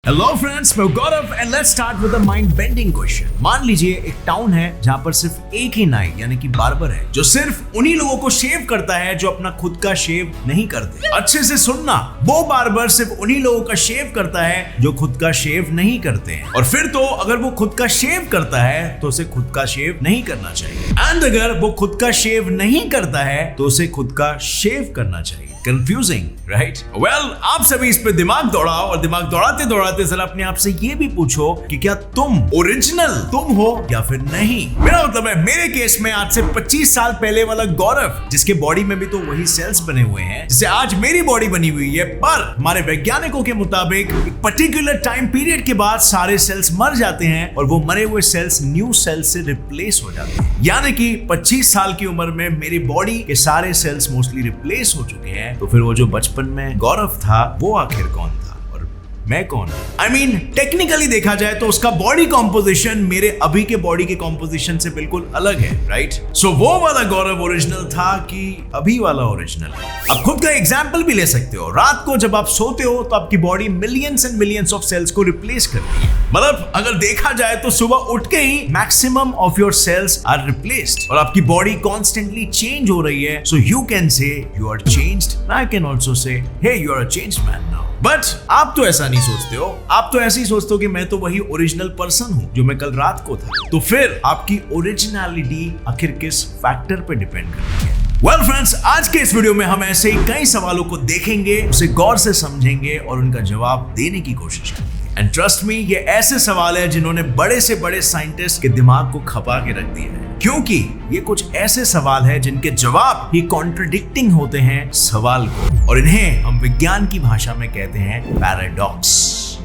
Hello friends, मैं Gaurav and let's start with a mind bending question. मान लीजिए एक टाउन है जहां पर सिर्फ एक ही नाई यानी कि बार्बर है जो सिर्फ उन्हीं लोगों को शेव करता है जो अपना खुद का शेव नहीं करते। अच्छे से सुनना, वो बार्बर सिर्फ उन्हीं लोगों का शेव करता है जो खुद का शेव नहीं करते हैं। और फिर तो अगर वो खुद का शेव करता है तो उसे खुद का शेव नहीं करना चाहिए, एंड अगर वो खुद का शेव नहीं करता है तो उसे खुद का शेव करना चाहिए। Confusing, right? वेल, आप सभी इस पे दिमाग दौड़ाओ और दिमाग दौड़ाते दौड़ाते जरा अपने आप से ये भी पूछो कि क्या तुम ओरिजिनल तुम हो या फिर नहीं। मेरा मतलब है, मेरे केस में आज से 25 साल पहले वाला गौरव, जिसके बॉडी में भी तो वही सेल्स बने हुए हैं जिससे आज मेरी बॉडी बनी हुई है, पर हमारे वैज्ञानिकों के मुताबिक एक पर्टिकुलर टाइम पीरियड के बाद सारे सेल्स मर जाते हैं और वो मरे हुए सेल्स न्यू सेल्स से रिप्लेस हो जाते हैं। यानी कि 25 साल की उम्र में मेरी बॉडी के सारे सेल्स मोस्टली रिप्लेस हो चुके हैं। तो फिर वो जो बचपन में गौरव था वो आखिर कौन था और मैं कौन? आई मीन टेक्निकली देखा जाए तो उसका बॉडी कॉम्पोजिशन मेरे अभी के बॉडी के कॉम्पोजिशन से बिल्कुल अलग है, राइट? सो वो वाला गौरव ओरिजिनल था कि अभी वाला ओरिजिनल है? अब खुद का एग्जाम्पल भी ले सकते हो। रात को जब आप सोते हो तो आपकी body millions and millions of cells को रिप्लेस करती है। मतलब अगर देखा जाए तो सुबह उठ के ही maximum of your cells are replaced और आपकी बॉडी कॉन्स्टेंटली चेंज हो रही है। So you can say you are changed, I can also say hey you are a changed man now. But आप तो ऐसा नहीं सोचते हो, आप तो ऐसे ही सोचते हो कि मैं तो वही ओरिजिनल पर्सन हूं जो मैं कल रात को था। तो फिर आपकी ओरिजिनलिटी आखिर किस फैक्टर पे डिपेंड करती है? वेल फ्रेंड्स, आज के इस वीडियो में हम ऐसे ही कई सवालों को देखेंगे, उसे गौर से समझेंगे और उनका जवाब देने की कोशिश करेंगे। एंड ट्रस्ट मी, ये ऐसे सवाल है जिन्होंने बड़े से बड़े साइंटिस्ट के दिमाग को खपा के रख दिया है, क्योंकि ये कुछ ऐसे सवाल है जिनके जवाब ही कॉन्ट्रडिक्टिंग होते हैं सवाल को, और इन्हें हम विज्ञान की भाषा में कहते हैं paradox.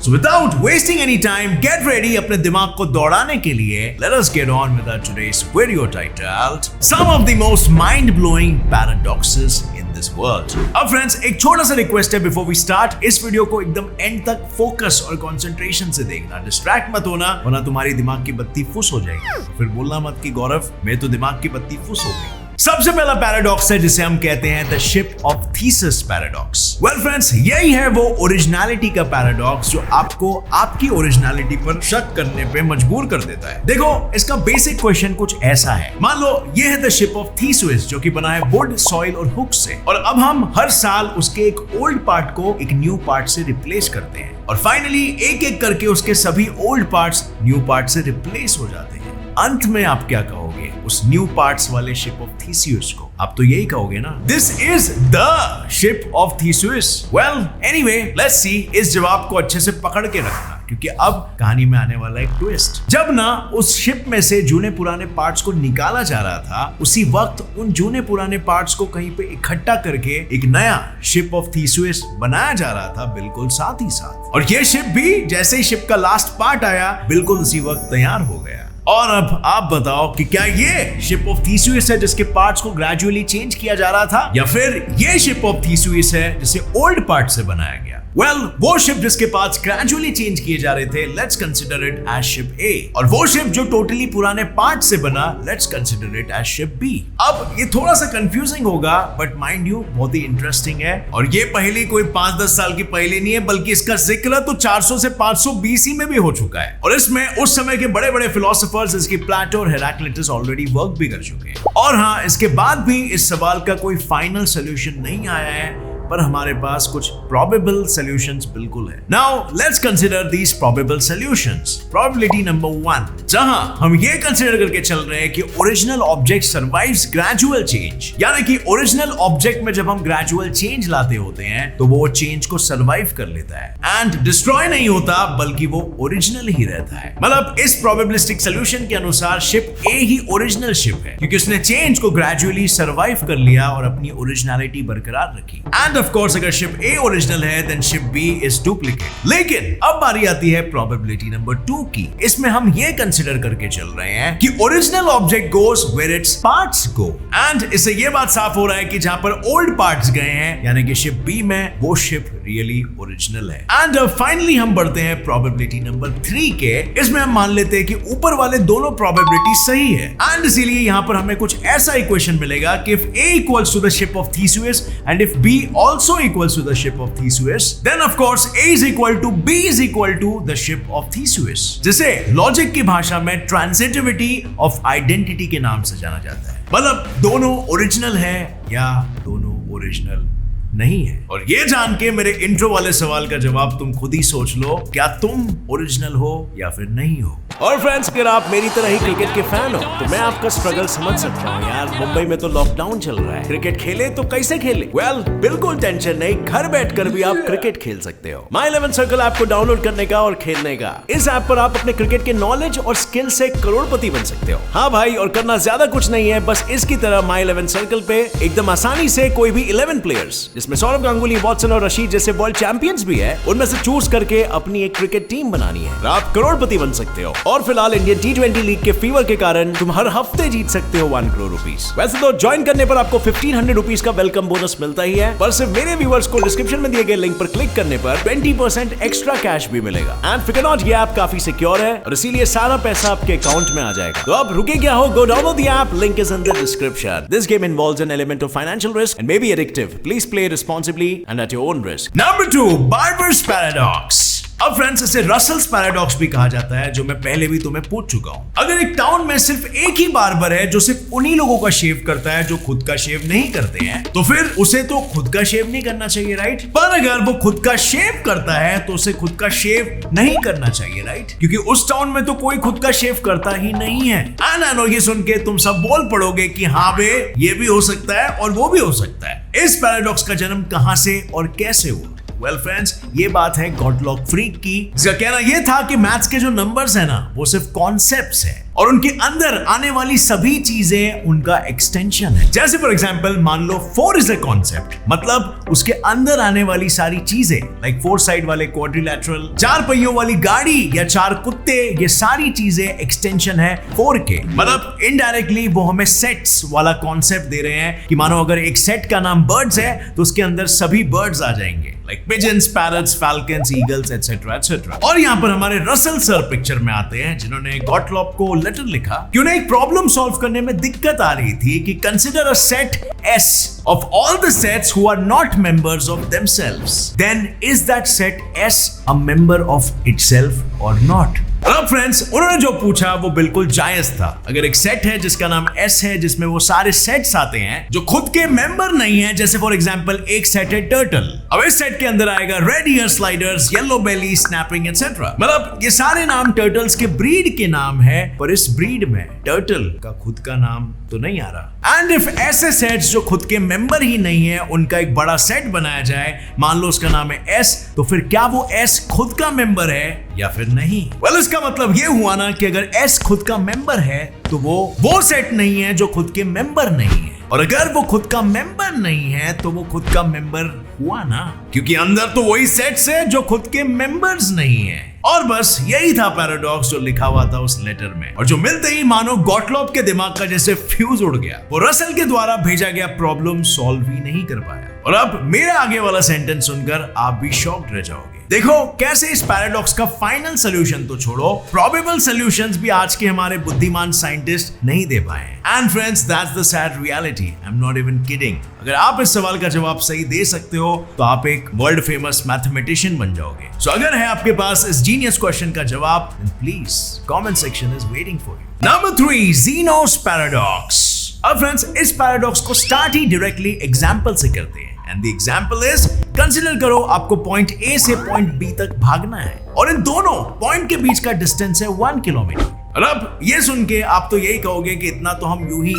So without wasting any time, get ready अपने दिमाग को दौड़ाने के लिए। Let us get on with our today's video titled Some of the most mind-blowing paradoxes in this world. अब फ्रेंड्स, एक छोटा सा रिक्वेस्ट है बिफोर वी स्टार्ट। इस वीडियो को एकदम एंड तक फोकस और कंसंट्रेशन से देखना, डिस्ट्रैक्ट मत होना, वरना तुम्हारी दिमाग की बत्ती फुस हो जाएगी। फिर बोलना मत कि गौरव मेरे तो दिमाग की बत्ती फुस हो गई। सबसे पहला पैराडॉक्स है जिसे हम कहते हैं the ship of thesis paradox. Well friends, यही है वो ओरिजिनलिटी का पैराडॉक्स जो आपको आपकी ओरिजिनलिटी पर शक करने पे मजबूर कर देता है। देखो, इसका बेसिक क्वेश्चन कुछ ऐसा है। मान लो ये है द शिप ऑफ थीसिस जो कि बना है वुड, सॉइल और हुक से, और अब हम हर साल उसके एक ओल्ड पार्ट को एक न्यू पार्ट से रिप्लेस करते हैं और फाइनली एक एक करके उसके सभी ओल्ड पार्ट्स न्यू पार्ट से रिप्लेस हो जाते हैं। अंत में आप क्या कहोगे उस न्यू पार्ट्स वाले शिप ऑफ थीसिस को? आप तो यही कहोगे ना, this is the ship of thesis. Well anyway, let's see. इस जवाब को अच्छे से पकड़ के रखना, क्योंकि अब कहानी में आने वाला एक ट्विस्ट। जब ना उस शिप में से जूने पुराने पार्ट्स को निकाला जा रहा था, उसी वक्त उन जूने पुराने पार्ट्स को कहीं पे इकट्ठा करके एक नया शिप ऑफ थीसिस बनाया जा रहा था, बिल्कुल साथ ही साथ। और ये शिप भी जैसे ही शिप का लास्ट पार्ट आया, बिल्कुल उसी वक्त तैयार हो गया। और अब आप बताओ कि क्या ये शिप ऑफ थीसिस है जिसके पार्ट्स को ग्रेजुअली चेंज किया जा रहा था, या फिर ये शिप ऑफ थीसिस है जिसे ओल्ड पार्ट से बनाया गया? वेल, वो शिप जिसके पार्ट्स ग्रेजुअली चेंज किए जा रहे थे, let's consider it as ship A, और वो शिप जो टोटली पुराने पार्ट से बना, let's consider it as ship B. अब ये थोड़ा सा कंफ्यूजिंग होगा, बट माइंड यू बहुत ही इंटरेस्टिंग है, और ये पहली कोई 5-10 साल की पहले नहीं है, बल्कि इसका जिक्र तो 400 से 500 BC में भी हो चुका है। और इसमें उस समय के बड़े बड़े फिलोसोफर्स जैसे प्लेटो और हेराक्लिटस ऑलरेडी वर्क भी कर चुके हैं। और हाँ, इसके बाद भी इस सवाल का कोई फाइनल सोल्यूशन नहीं आया है, पर हमारे पास कुछ प्रोबेबल सॉल्यूशंस बिल्कुल है। Now let's consider these probable solutions. Probability number 1, जहां हम ये कंसीडर करके चल रहे हैं कि original object survives gradual change, यानी कि ओरिजिनल ऑब्जेक्ट में जब हम ग्रेजुअल चेंज लाते होते हैं तो वो चेंज को सर्वाइव कर लेता है एंड डिस्ट्रॉय नहीं होता, बल्कि वो ओरिजिनल ही रहता है। मतलब इस प्रोबेबिलिस्टिक सॉल्यूशन के अनुसार शिप ए ही ओरिजिनल शिप है, क्योंकि उसने चेंज को ग्रेजुअली सर्वाइव कर लिया और अपनी ओरिजिनलिटी बरकरार रखी। एंड ऑफ कोर्स, अगर शिप ए ओरिजिनल है then ship B is duplicate. लेकिन अब बारी आती है प्रोबेबिलिटी नंबर 2 की। इसमें हम ये कंसीडर करके चल रहे हैं कि original object goes where its parts go, and इससे ये बात साफ हो रहा है कि जहां पर ओल्ड पार्ट्स गए हैं, यानी कि शिप बी में, वो शिप रियली ओरिजिनल है। एंड फाइनली हम बढ़ते हैं प्रोबेबिलिटी नंबर 3 के। इसमें हम मान लेते हैं कि ऊपर वाले दोनों प्रोबेबिलिटी सही है, एंड इसीलिए यहां पर हमें कुछ ऐसा इक्वेशन मिलेगा कि if A equals to the ship of Theseus and if B also equals to the ship of Theseus, then of course A is equal to B is equal to the ship of Theseus, जिसे logic की भाषा में transitivity of identity के नाम से जाना जाता है। मतलब दोनों ओरिजिनल है या दोनों ओरिजिनल नहीं है। और ये जान के मेरे इंट्रो वाले सवाल का जवाब तुम खुद ही सोच लो, क्या तुम ओरिजिनल हो या फिर नहीं हो। और फ्रेंड्स, अगर आप मेरी तरह ही क्रिकेट के फैन हो तो मैं आपका स्ट्रगल समझ सकता हूँ यार। मुंबई में तो लॉकडाउन चल रहा है, क्रिकेट खेले तो कैसे खेले? वेल, बिल्कुल टेंशन नहीं, घर बैठकर भी आप क्रिकेट खेल सकते हो। माई 11 सर्कल ऐप को डाउनलोड करने का और खेलने का। इस ऐप पर आप अपने क्रिकेट के नॉलेज और स्किल से करोड़पति बन सकते हो। हाँ भाई, और करना ज्यादा कुछ नहीं है, बस इसकी तरह माई 11 सर्कल पे एकदम आसानी से कोई भी 11 प्लेयर्स, जिसमें सौरव गांगुली, वॉटसन और रशीद जैसे वर्ल्ड चैंपियंस भी है, उनमें से चूज करके अपनी एक क्रिकेट टीम बनानी है। आप करोड़पति बन सकते हो। और फिलहाल इंडियन T20 लीग के फीवर के कारण तुम हर हफ्ते जीत सकते हो 1 करोड़ रुपीस। वैसे तो ज्वाइन करने पर आपको 1500 रुपीस का वेलकम बोनस मिलता ही है, पर सिर्फ मेरे व्यूअर्स को डिस्क्रिप्शन में दिए गए लिंक पर क्लिक करने पर 20% एक्स्ट्रा कैश भी मिलेगा। एंड फिकर नॉट, ये ऐप काफी सिक्योर है और इसीलिए सारा पैसा आपके अकाउंट में आ जाएगा। तो अब रुके क्या हो, go download the app, link is in the description. This game involves an element of financial risk and may be addictive. Please play responsibly and at your own risk. Number 2, barber's paradox. अब friends, इसे Russell's paradox भी कहा जाता है, जो मैं पहले भी तुम्हें पूछ चुका हूं। अगर एक टाउन में सिर्फ एक ही बार्बर है जो सिर्फ उन्हीं लोगों का शेव करता है जो खुद का शेव नहीं करते हैं, तो फिर उसे तो खुद का शेव नहीं करना चाहिए, राइट? पर अगर वो खुद का शेव करता है तो उसे खुद का शेव नहीं करना चाहिए, राइट? क्योंकि उस टाउन में तो कोई खुद का शेव करता ही नहीं है। नो, ये सुन के तुम सब बोल पड़ोगे कि हाँ बे, ये भी हो सकता है और वो भी हो सकता है। इस पैराडॉक्स का जन्म कहां से और कैसे हुआ? वेल फ्रेंड्स, ये बात है गॉटलॉक फ्रीक की, जिसका कहना यह था कि मैथ्स के जो नंबर्स है ना, वो सिर्फ कॉन्सेप्ट्स है और उनके अंदर आने वाली सभी चीजें उनका एक्सटेंशन है। जैसे फॉर एग्जांपल, मान लो 4 इज अ कॉन्सेप्ट, मतलब उसके अंदर आने वाली सारी चीजें, लाइक 4 साइड वाले क्वाड्रिलैटरल, 4 पहियों वाली गाड़ी या 4 कुत्ते, ये सारी चीजें एक्सटेंशन है 4 के। मतलब इनडायरेक्टली वो हमें सेट्स वाला कॉन्सेप्ट दे रहे हैं कि मानो अगर एक सेट का नाम बर्ड्स है तो उसके अंदर सभी बर्ड्स आ जाएंगे, like pigeons, parrots, falcons, eagles et cetera et cetera. और यहाँ पर हमारे रसल सर पिक्चर में आते हैं, जिन्होंने गॉटलॉक को लेटर लिखा कि उन्हें एक प्रॉब्लम सॉल्व करने में दिक्कत आ रही थी कि consider a set S of all the sets who are not members of themselves, then is that set S a member of itself or not? अब फ्रेंड्स, उन्होंने जो पूछा वो बिल्कुल जायज था। अगर एक सेट है जिसका नाम S है, जिसमें वो सारे सेट्स आते हैं जो खुद के मेंबर नहीं है, जैसे फॉर एग्जांपल एक सेट है टर्टल, अब इस सेट के अंदर आएगा रेड ईयर स्लाइडर्स, येलो बेली, स्नैपिंग एटसेट्रा। मतलब ये सारे नाम टर्टल्स के ब्रीड के नाम है, पर इस ब्रीड में टर्टल का खुद का नाम तो नहीं आ रहा। एंड इफ ऐसे सेट्स जो खुद के मेंबर ही नहीं है उनका एक बड़ा सेट बनाया जाए, मान लो उसका नाम है S, तो फिर क्या वो S खुद का मेंबर है या फिर नहीं? वेल, इसका मतलब ये हुआ ना कि अगर S खुद का मेंबर है तो वो सेट नहीं है जो खुद के मेंबर नहीं है, और अगर वो खुद का मेंबर नहीं है तो वो खुद का मेंबर हुआ ना, क्योंकि अंदर तो वही सेट्स है जो खुद के मेंबर्स नहीं है। और बस यही था पैराडॉक्स जो लिखा हुआ था उस लेटर में, और जो मिलते ही मानो गॉटलॉक के दिमाग का जैसे फ्यूज उड़ गया। वो रसल के द्वारा भेजा गया प्रॉब्लम सॉल्व ही नहीं कर पाया। और अब मेरे आगे वाला सेंटेंस सुनकर आप भी शॉक्ड रह जाओगे। देखो कैसे इस पैराडॉक्स का फाइनल सॉल्यूशन तो छोड़ो, प्रोबेबल सॉल्यूशंस भी आज के हमारे बुद्धिमान साइंटिस्ट नहीं दे पाए। And friends, that's the sad reality, I am not even kidding. अगर आप इस सवाल का जवाब सही दे सकते हो तो आप एक वर्ल्ड फेमस मैथमेटिशियन बन जाओगे। सो अगर है आपके पास इस जीनियस क्वेश्चन का जवाब, then please comment section is waiting for you. Number 3, Zeno's paradox. अब फ्रेंड्स, इस पैराडॉक्स को स्टार्ट ही डायरेक्टली एग्जांपल से करते हैं। And the example is, consider करो आपको पॉइंट A से पॉइंट B तक भागना है और इन दोनों पॉइंट के बीच का डिस्टेंस है 1 किलोमीटर। और अब ये सुन के आप तो यही कहोगे कि इतना तो हम यूं ही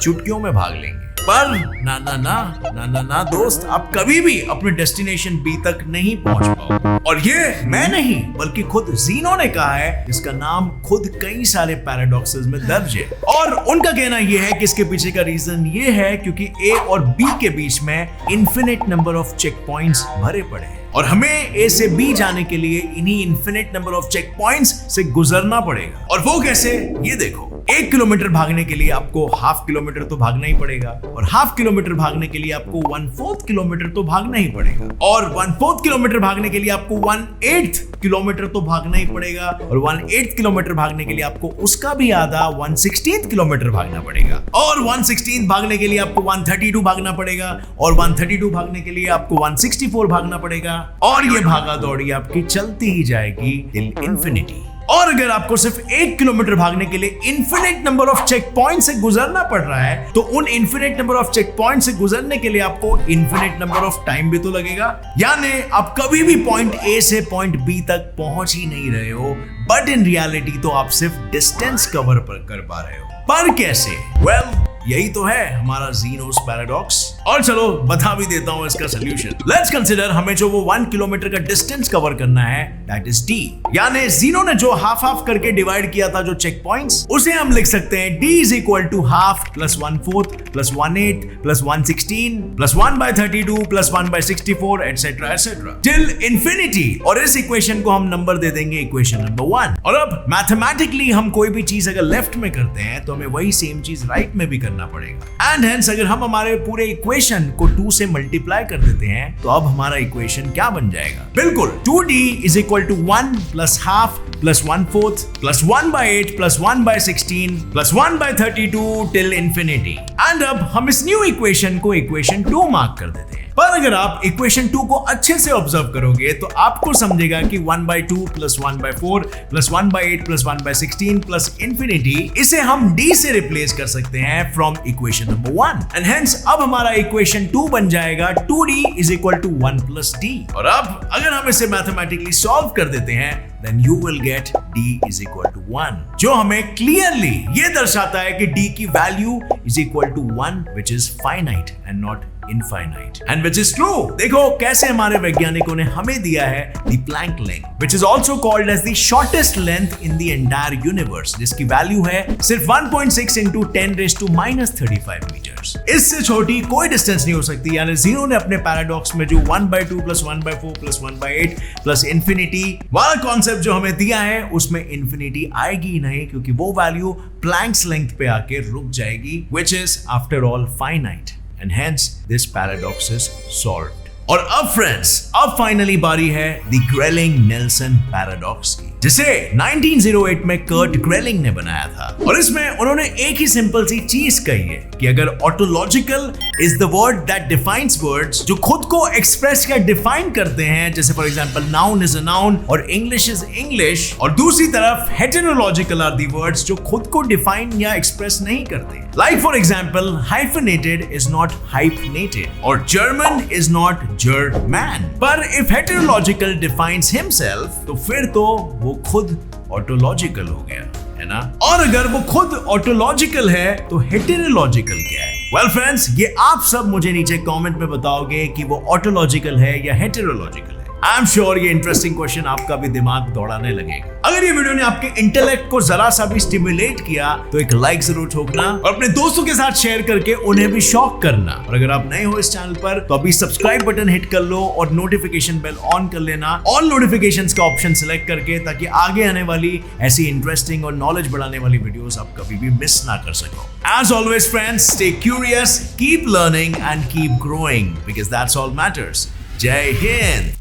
चुटकियों में भाग लेंगे, पर ना ना ना ना ना ना दोस्त, आप कभी भी अपने डेस्टिनेशन B तक नहीं पहुंच पाओगे। और ये मैं नहीं बल्कि खुद ज़ीनो ने कहा है, जिसका नाम खुद कई सारे पैराडॉक्सेस में दर्ज है। और उनका कहना यह है कि इसके पीछे का रीजन ये है क्योंकि A और B के बीच में infinite number of check points भरे पड़े हैं और हमें A से B जाने के लिए इन्हीं infinite number of check points से गुजरना पड़ेगा। और वो कैसे, ये देखो। 1 किलोमीटर भागने के लिए आपको हाफ किलोमीटर तो भागना ही पड़ेगा, और हाफ किलोमीटर भागने के लिए आपको 1/4 किलोमीटर तो भागना ही पड़ेगा, और 1/4 किलोमीटर भागने के लिए आपको 1/8 किलोमीटर तो भागना ही पड़ेगा, और 1/8 किलोमीटर भागने के लिए आपको उसका भी आधा 1/16 किलोमीटर भागना पड़ेगा, और 1/16 भागने के लिए आपको 132 भागना पड़ेगा, और 132 भागने के लिए आपको 164 भागना पड़ेगा, और ये भागा दौड़ी आपकी चलती ही जाएगी टिल इंफिनिटी। और अगर आपको सिर्फ 1 किलोमीटर भागने के लिए infinite number of check point से गुजरना पड़ रहा है, तो उन infinite number of check point से गुजरने के लिए आपको इन्फिनिट नंबर ऑफ टाइम भी तो लगेगा। यानी आप कभी भी पॉइंट ए से पॉइंट बी तक पहुंच ही नहीं रहे हो, बट इन रियलिटी तो आप सिर्फ डिस्टेंस कवर कर पा रहे हो। पर कैसे? वेल, यही तो है हमारा ज़ीनोस पैराडॉक्स। और चलो बता भी देता हूं इसका सॉल्यूशन। लेट्स कंसीडर हमें जो वो 1 किलोमीटर का डिस्टेंस कवर करना है, दैट इज डी। यानी ज़ीनो ने जो हाफ हाफ करके डिवाइड किया था जो चेक पॉइंट्स, उसे हम लिख सकते हैं d is equal to half plus 1/4 plus 1/8 plus 1/16 plus 1/32 plus 1/64 et cetera et cetera till infinity. और इस इक्वेशन को हम नंबर दे देंगे इक्वेशन नंबर 1। और अब मैथमेटिकली हम कोई भी चीज अगर लेफ्ट में करते हैं तो हमें वही सेम चीज राइट में भी करना पड़ेगा। एंड हेंस अगर हम हमारे पूरे इक्वेशन को 2 से मल्टीप्लाई कर देते हैं तो अब हमारा इक्वेशन क्या बन जाएगा? बिल्कुल 2d is equal to 1 plus half plus 1/4 plus 1/8 plus 1/16 plus 1/32 till infinity. And अब हम इस न्यू इक्वेशन को इक्वेशन 2 मार्क कर देते हैं। पर अगर आप इक्वेशन 2 को अच्छे से ऑब्जर्व करोगे तो आपको समझेगा कि 1/2 plus 1/4 plus 1/8 plus 1/16 plus infinity, इसे हम d से रिप्लेस कर सकते हैं from equation number 1। And hence अब हमारा इक्वेशन 2 बन जाएगा 2d is equal to 1 plus d। और अब अगर हम इसे मैथमेटिकली सॉल्व कर देते हैं then you will get d is equal to 1, जो हमें क्लियरली ये दर्शाता है कि d की value is equal to 1 which is finite and not infinite and which is true। देखो कैसे हमारे वैज्ञानिकों ने हमें दिया है the Planck length which is also called as the shortest length in the entire universe, जिसकी वैल्यू है सिर्फ 1.6 into 10⁻⁻35 मीटर्स। इससे छोटी कोई डिस्टेंस नहीं हो सकती। यानी ज़ीनो ने अपने पैराडॉक्स में जो 1/2 प्लस 1/4 प्लस 1/8 प्लस इंफिनिटी वाला कॉन्सेप्ट जो हमें दिया है उसमें इंफिनिटी आएगी ही नहीं, क्योंकि वो वैल्यू प्लैंक्स लेंथ पे आके रुक जाएगी which is after all finite and hence this paradox is solved। और अब फ्रेंड्स, अब फाइनली बारी है द ग्रेलिंग-नेल्सन पैराडॉक्स की, जिसे 1908 में कर्ट ग्रेलिंग ने बनाया था। और इसमें उन्होंने एक ही सिंपल सी चीज कही है कि अगर autological is the word that defines words, जो खुद को एक्सप्रेस या डिफाइन करते हैं, जैसे for example noun is a noun और इंग्लिश इज इंग्लिश, और दूसरी तरफ हेटेरोलॉजिकल आर द वर्ड्स जो खुद को डिफाइन या एक्सप्रेस नहीं करते। Like for example hyphenated is not hyphenated और जर्मन इज नॉट जर्मन। पर इफ हेटेरोलॉजिकल डिफाइंस हिमसेल्फ, तो फिर तो वो खुद ऑटोलॉजिकल हो गया, है ना? और अगर वो खुद ऑटोलॉजिकल है तो हेटेरोलॉजिकल क्या है? वेल फ्रेंड्स, ये आप सब मुझे नीचे कमेंट में बताओगे कि वो ऑटोलॉजिकल है या हेटेरोलॉजिकल है। आई एम श्योर ये इंटरेस्टिंग क्वेश्चन आपका भी दिमाग दौड़ाने लगेगा। अगर ये वीडियो ने आपके इंटेलेक्ट को जरा सा भी स्टिमुलेट किया तो एक लाइक जरूर ठोकना और अपने दोस्तों के साथ शेयर करके उन्हें भी शॉक करना। और अगर आप नए हो इस चैनल पर तो अभी सब्सक्राइब बटन हिट कर लो और नोटिफिकेशन बेल ऑन कर लेना, ऑल नोटिफिकेशंस का ऑप्शन सिलेक्ट करके, ताकि आगे आने वाली ऐसी इंटरेस्टिंग और नॉलेज बढ़ाने वाली वीडियोस आप कभी भी मिस ना कर सको। As always friends, stay curious, keep learning and keep growing because that's all matters. जय हिंद।